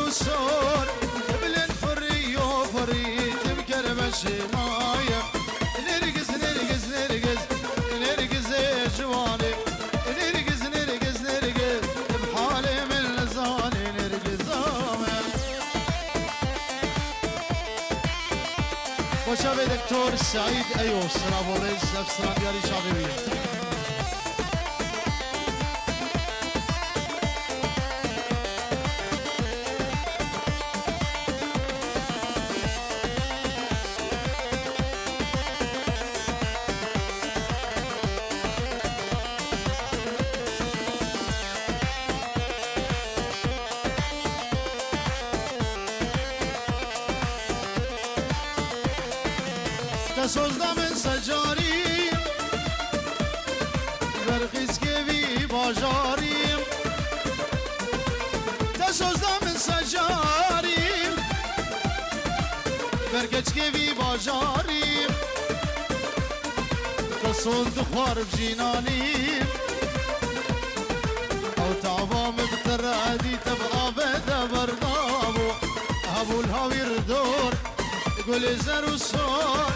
وسور بلن فري وفري تبكر بشماية نرقز نرقز نرقز نرقز يا جواني نرقز نرقز نرقز بحالي من لزاني نرقز وشابي دكتور سعيد أيوب سلام الرئيس أفسران دياري شعبية سوزده من سجاریم برقیز که وی باجاریم سوزده من سجاریم برقیز که وی باجاریم تصند خوار بجینانیم او تعبام بترادی تبقى بدا بردابو ابو الهاوير دور قول زر وصور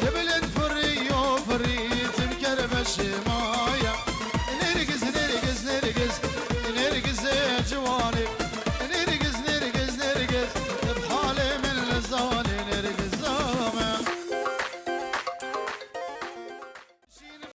تبلن فري وفري تمكر بشمال